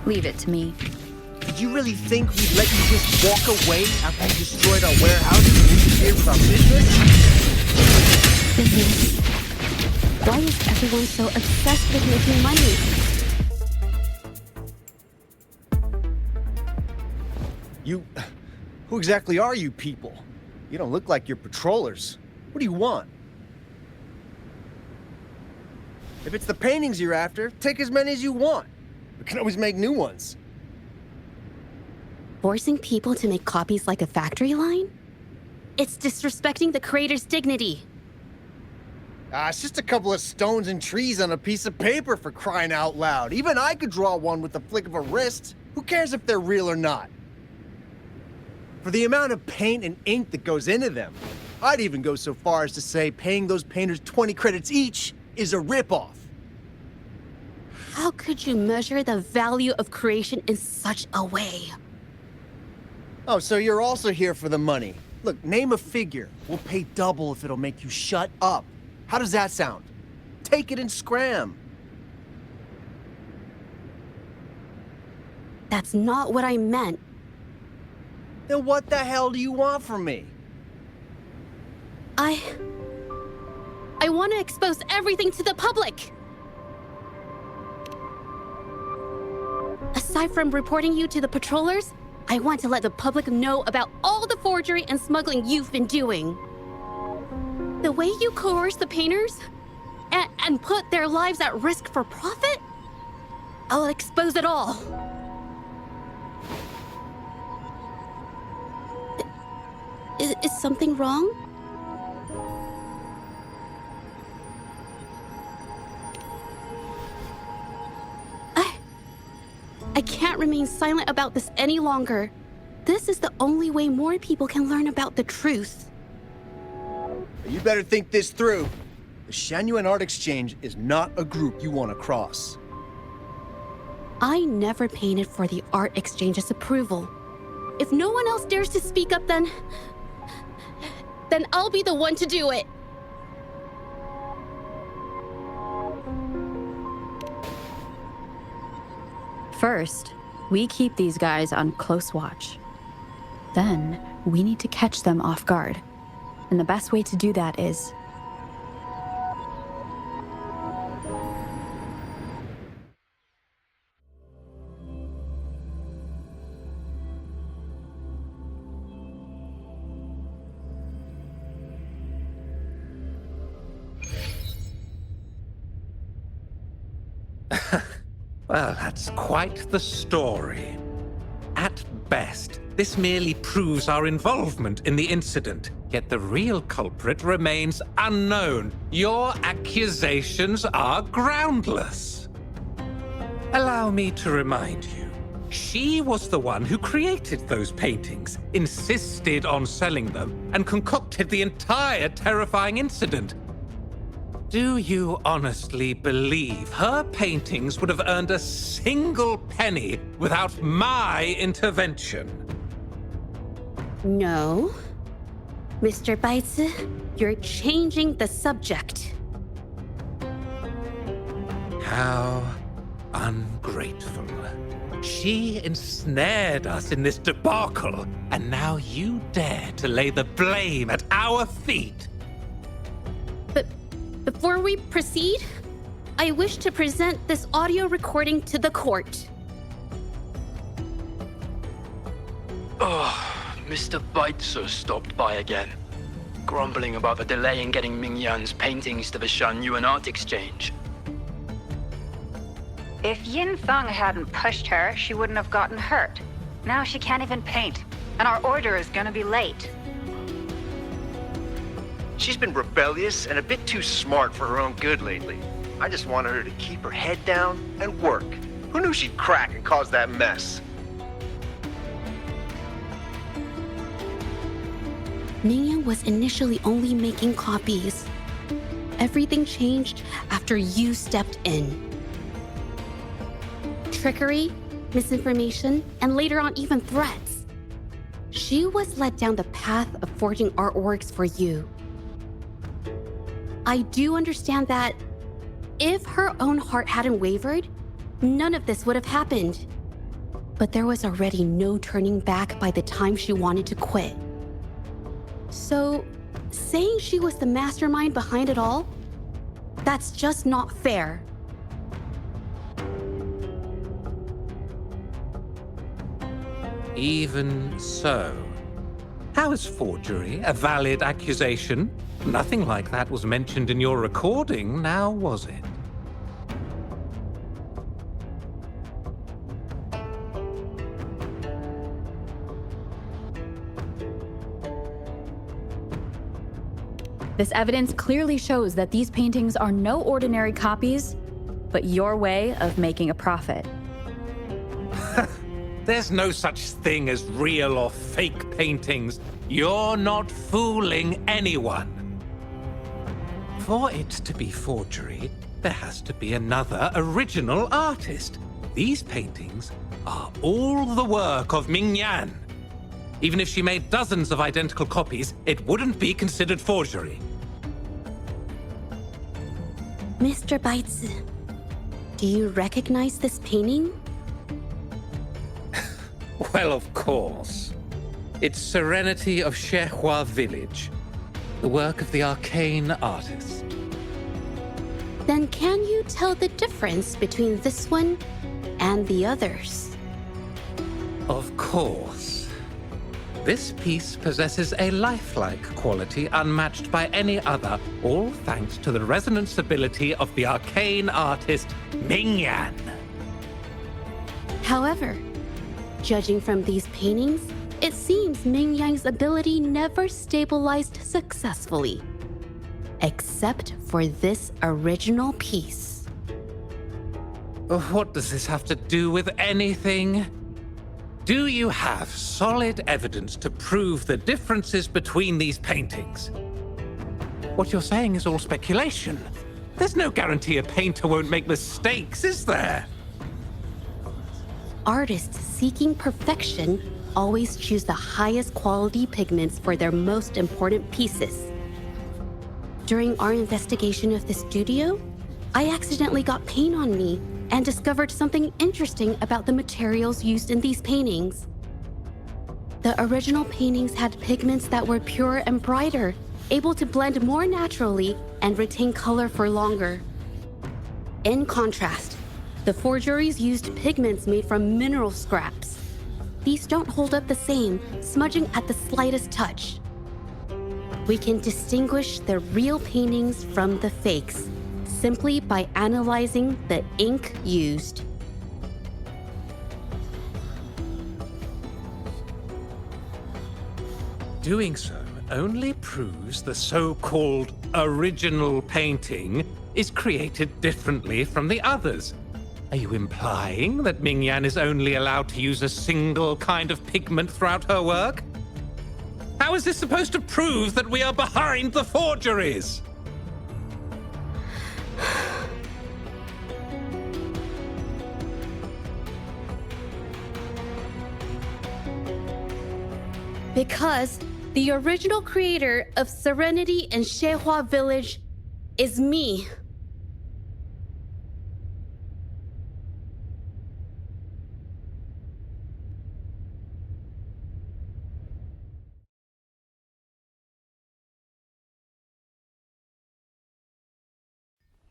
Leave it to me. Did you really think we'd let you just walk away after you destroyed our warehouses and interfered with our business? Business. Why is everyone so obsessed with making money? Who exactly are you people? You don't look like you're patrollers. What do you want? If it's the paintings you're after, take as many as you want. We can always make new ones. Forcing people to make copies like a factory line? It's disrespecting the creator's dignity. It's just a couple of stones and trees on a piece of paper, for crying out loud. Even I could draw one with the flick of a wrist. Who cares if they're real or not? For the amount of paint and ink that goes into them, I'd even go so far as to say paying those painters 20 credits each is a ripoff. How could you measure the value of creation in such a way? Oh, so you're also here for the money. Look, name a figure. We'll pay double if it'll make you shut up. How does that sound? Take it and scram. That's not what I meant. Then what the hell do you want from me? I want to expose everything to the public. Aside from reporting you to the patrollers, I want to let the public know about all the forgery and smuggling you've been doing. The way you coerce the painters and put their lives at risk for profit? I'll expose it all. Is something wrong? I can't remain silent about this any longer. This is the only way more people can learn about the truth. But you better think this through. The Shanyuan Art Exchange is not a group you want to cross. I never painted for the Art Exchange's approval. If no one else dares to speak up, then I'll be the one to do it. First, we keep these guys on close watch. Then, we need to catch them off guard. And the best way to do that is... Well, that's quite the story. At best, this merely proves our involvement in the incident, yet the real culprit remains unknown. Your accusations are groundless. Allow me to remind you, she was the one who created those paintings, insisted on selling them, and concocted the entire terrifying incident. Do you honestly believe her paintings would have earned a single penny without my intervention? No. Mr. Baitsu, you're changing the subject. How ungrateful. She ensnared us in this debacle, and now you dare to lay the blame at our feet. But before we proceed, I wish to present this audio recording to the court. Mr. Baitsu stopped by again, grumbling about the delay in getting Mingyan's paintings to the Shanyuan Art Exchange. If Yin Feng hadn't pushed her, she wouldn't have gotten hurt. Now she can't even paint, and our order is gonna be late. She's been rebellious and a bit too smart for her own good lately. I just wanted her to keep her head down and work. Who knew she'd crack and cause that mess? Mingyan was initially only making copies. Everything changed after you stepped in. Trickery, misinformation, and later on even threats. She was led down the path of forging artworks for you. I do understand that if her own heart hadn't wavered, none of this would have happened. But there was already no turning back by the time she wanted to quit. So, saying she was the mastermind behind it all, that's just not fair. Even so, how is forgery a valid accusation? Nothing like that was mentioned in your recording, now was it? This evidence clearly shows that these paintings are no ordinary copies, but your way of making a profit. There's no such thing as real or fake paintings. You're not fooling anyone. For it to be forgery, there has to be another original artist. These paintings are all the work of Mingyan. Even if she made dozens of identical copies, it wouldn't be considered forgery. Mr. Baitsu, do you recognize this painting? Well, of course. It's Serenity of Shehua Village, the work of the arcane artist. Then can you tell the difference between this one and the others? Of course. This piece possesses a lifelike quality unmatched by any other, all thanks to the resonance ability of the arcane artist, Mingyan. However, judging from these paintings, it seems Mingyan's ability never stabilized successfully. Except for this original piece. What does this have to do with anything? Do you have solid evidence to prove the differences between these paintings? What you're saying is all speculation. There's no guarantee a painter won't make mistakes, is there? Artists seeking perfection always choose the highest quality pigments for their most important pieces. During our investigation of the studio, I accidentally got paint on me and discovered something interesting about the materials used in these paintings. The original paintings had pigments that were purer and brighter, able to blend more naturally and retain color for longer. In contrast, the forgeries used pigments made from mineral scraps. These don't hold up the same, smudging at the slightest touch. We can distinguish the real paintings from the fakes simply by analyzing the ink used. Doing so only proves the so-called original painting is created differently from the others. Are you implying that Mingyan is only allowed to use a single kind of pigment throughout her work? How is this supposed to prove that we are behind the forgeries? Because the original creator of Serenity in Xehua Village is me.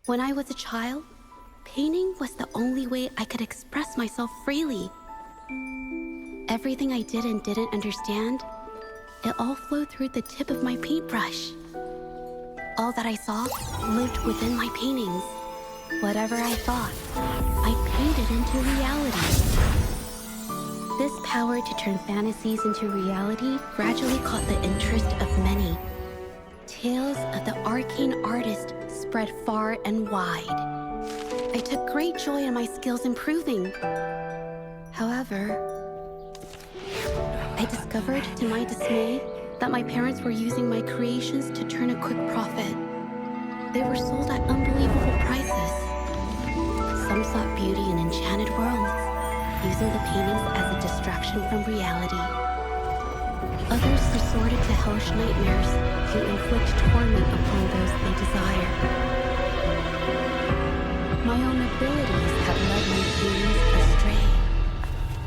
When I was a child, painting was the only way I could express myself freely. Everything I did and didn't understand, it all flowed through the tip of my paintbrush. All that I saw lived within my paintings. Whatever I thought, I painted into reality. This power to turn fantasies into reality gradually caught the interest of many. Tales of the arcane artist spread far and wide. I took great joy in my skills improving. However, I discovered, to my dismay, that my parents were using my creations to turn a quick profit. They were sold at unbelievable prices. Some sought beauty in enchanted worlds, using the paintings as a distraction from reality. Others resorted to hellish nightmares to inflict torment upon those they desire. My own abilities have led my paintings astray.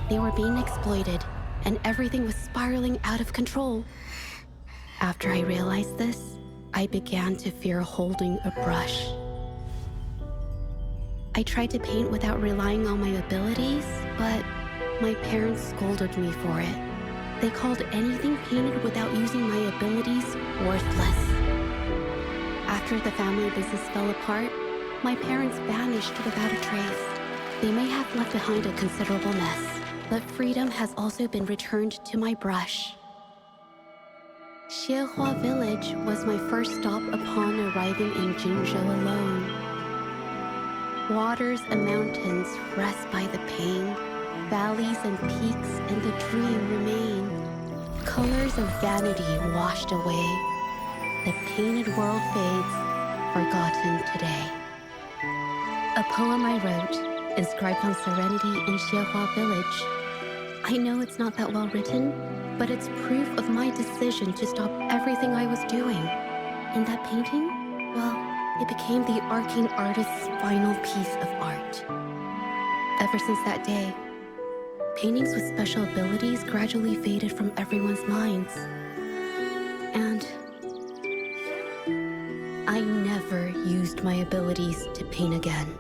They were being exploited, and everything was spiraling out of control. After I realized this, I began to fear holding a brush. I tried to paint without relying on my abilities, but my parents scolded me for it. They called anything painted without using my abilities worthless. After the family business fell apart, my parents vanished without a trace. They may have left behind a considerable mess, but freedom has also been returned to my brush. Xehua Village was my first stop upon arriving in Jinzhou alone. Waters and mountains rest by the pain. Valleys and peaks in the dream remain. Colors of vanity washed away. The painted world fades, forgotten today. A poem I wrote, inscribed on Serenity in Xehua Village. I know it's not that well written, but it's proof of my decision to stop everything I was doing. And that painting, well, it became the arcane artist's final piece of art. Ever since that day, paintings with special abilities gradually faded from everyone's minds. And I never used my abilities to paint again.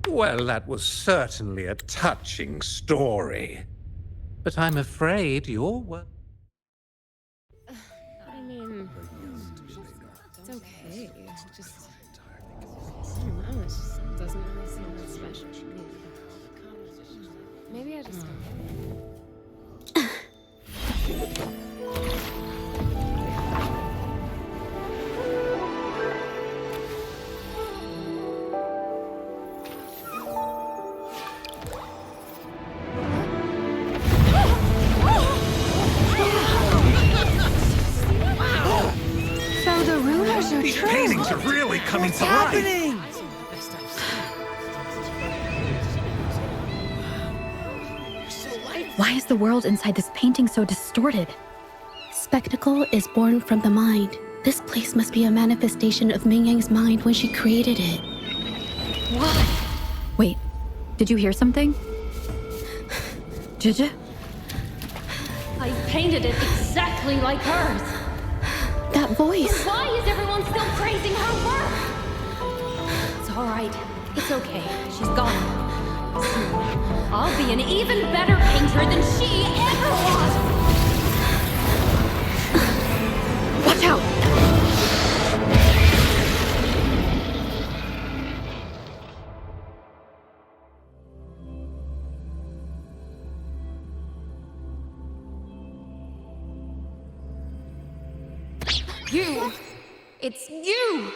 Well, that was certainly a touching story. But I'm afraid your work... I mean, it's okay. It's just, I don't know, it just doesn't really seem that special to me. Maybe I just things are really coming to life. Why is the world inside this painting so distorted? Spectacle is born from the mind. This place must be a manifestation of Ming Yang's mind when she created it. What? Wait, did you hear something? Jija? I painted it exactly like hers. That voice. Why is everyone still praising her work? It's all right. It's okay. She's gone. Soon, I'll be an even better painter than she ever was. Watch out! You! It's you!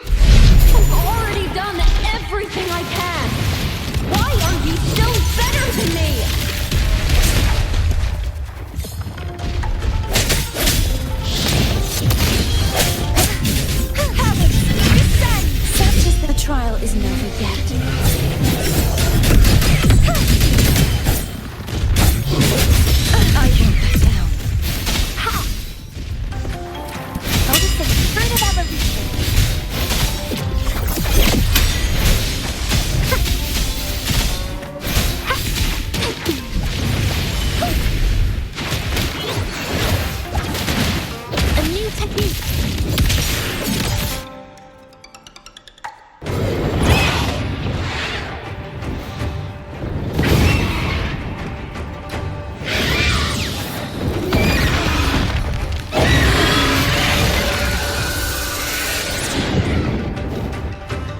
I've already done everything I can! Why are you still better than me? Such as the trial is never yet. I won't back down. Notice the fruit of evolution. A new technique.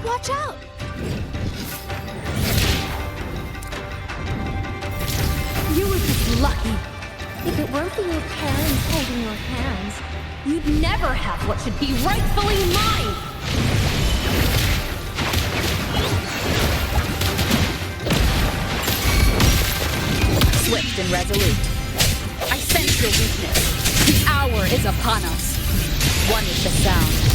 Watch out! You were just lucky. If it weren't for your parents holding your hands, You'd never have what should be rightfully mine! Swift and resolute. I sense your weakness. The hour is upon us. One is the sound.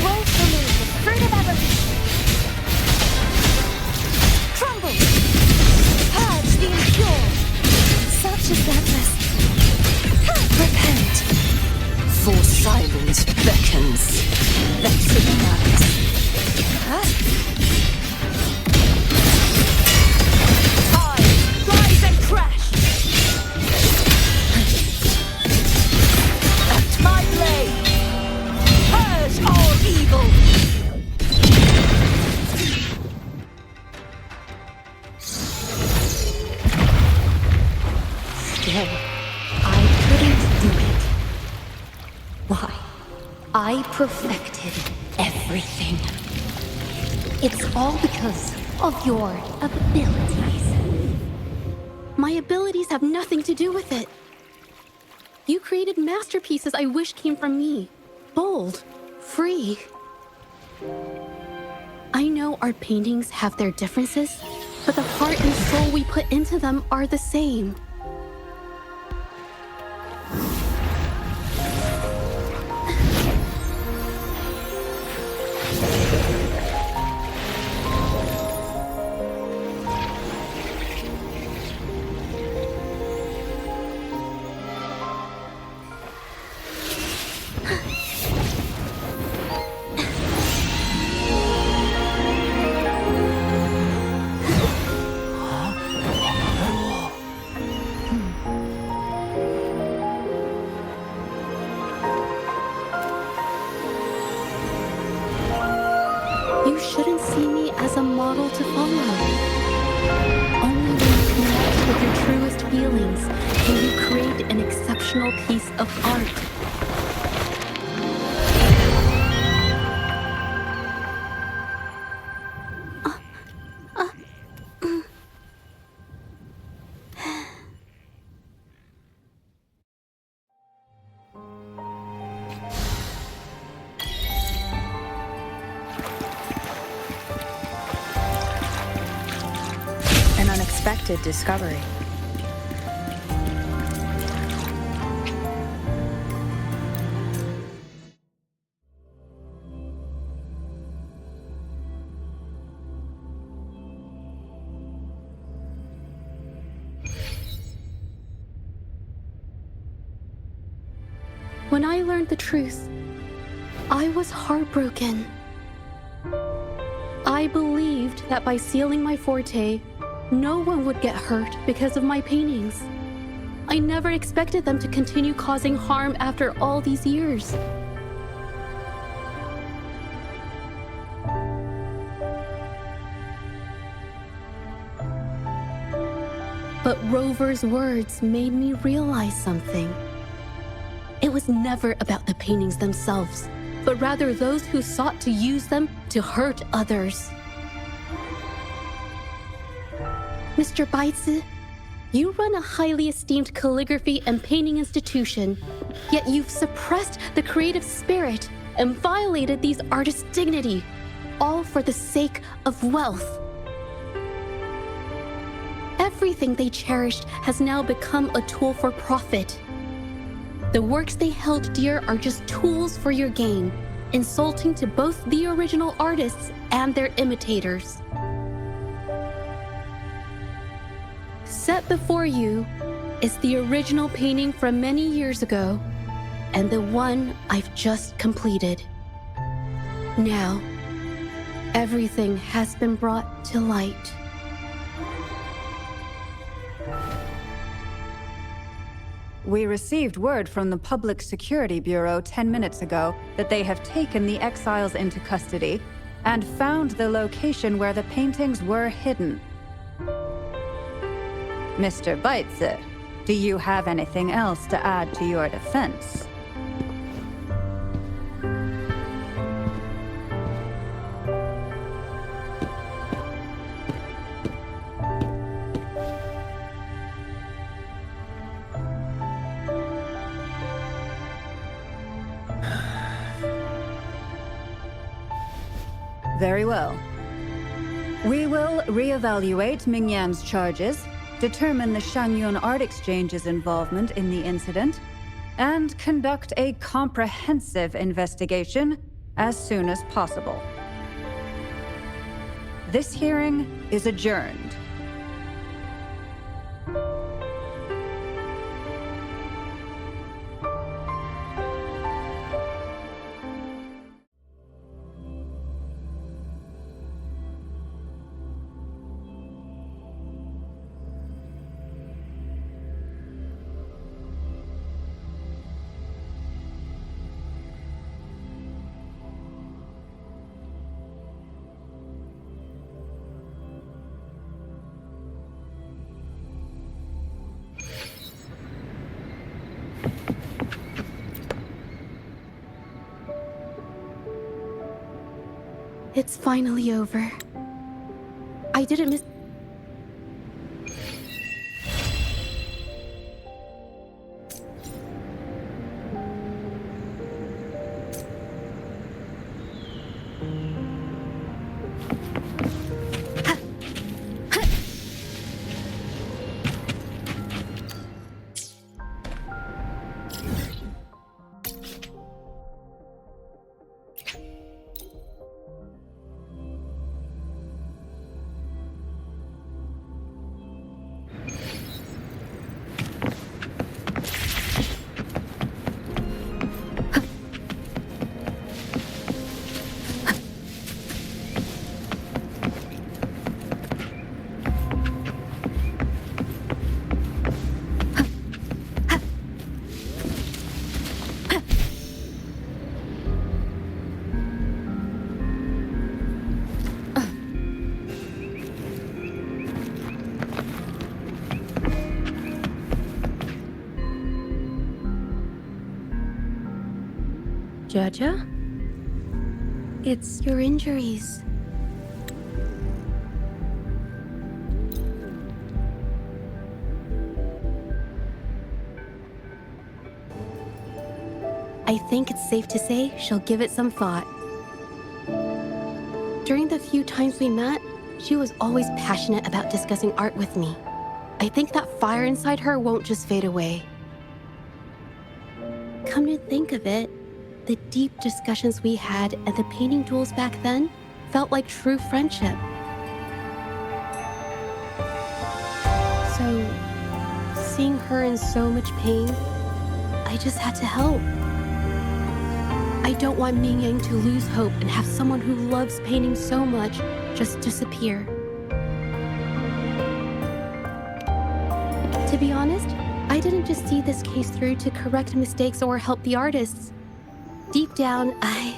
woefully the fruit of evolution. Crumble! Purge the impure! Such is that rest. Repent. For silence beckons. That's it Rise and crash! At my blade. Purge all evil. Still, I couldn't do it. Why? I perfected everything. It's all because of your abilities. My abilities have nothing to do with it. You created masterpieces I wish came from me. Bold, free. I know our paintings have their differences, but the heart and soul we put into them are the same. You shouldn't see me as a model to follow. Only when you connect with your truest feelings can you create an exceptional piece of art. unexpected discovery. When I learned the truth, I was heartbroken. I believed that by sealing my forte, no one would get hurt because of my paintings. I never expected them to continue causing harm after all these years. But Rover's words made me realize something. It was never about the paintings themselves, but rather those who sought to use them to hurt others. Mr. Baitsu, you run a highly esteemed calligraphy and painting institution, yet you've suppressed the creative spirit and violated these artists' dignity, all for the sake of wealth. Everything they cherished has now become a tool for profit. The works they held dear are just tools for your gain, insulting to both the original artists and their imitators. Set before you is the original painting from many years ago, and the one I've just completed. Now, everything has been brought to light. We received word from the Public Security Bureau 10 minutes ago that they have taken the exiles into custody and found the location where the paintings were hidden. Mr. Baitsu, do you have anything else to add to your defense? Very well. We will reevaluate Mingyan's charges, determine the Shanyun Art Exchange's involvement in the incident, and conduct a comprehensive investigation as soon as possible. This hearing is adjourned. It's finally over. I didn't miss... Jaja? It's your injuries. I think it's safe to say she'll give it some thought. During the few times we met, She was always passionate about discussing art with me. I think that fire inside her won't just fade away. Come to think of it, the deep discussions we had at the painting duels back then felt like true friendship. So, seeing her in so much pain, I just had to help. I don't want Ming Yang to lose hope and have someone who loves painting so much just disappear. To be honest, I didn't just see this case through to correct mistakes or help the artists. Deep down, I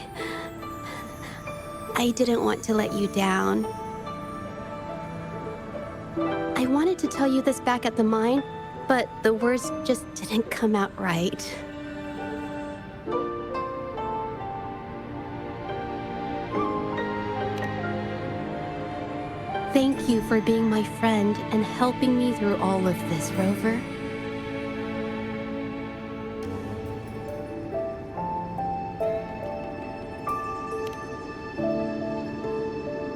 didn't want to let you down. I wanted to tell you this back at the mine, but the words just didn't come out right. Thank you for being my friend and helping me through all of this, Rover.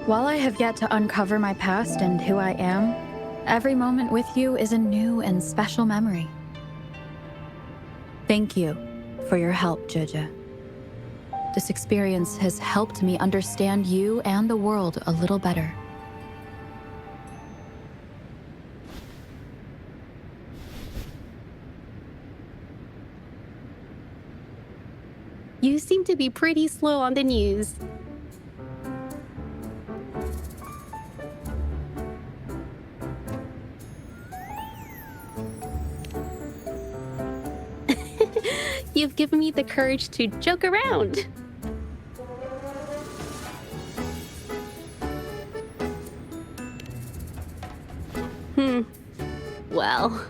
While I have yet to uncover my past and who I am, every moment with you is a new and special memory. Thank you for your help, Juja. This experience has helped me understand you and the world a little better. You seem to be pretty slow on the news. You've given me the courage to joke around. Well.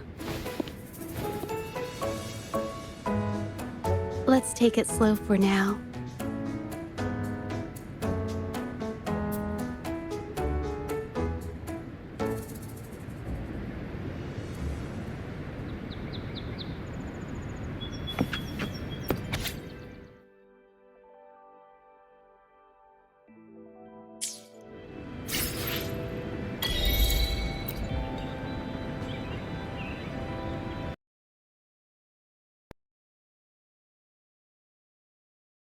Let's take it slow for now.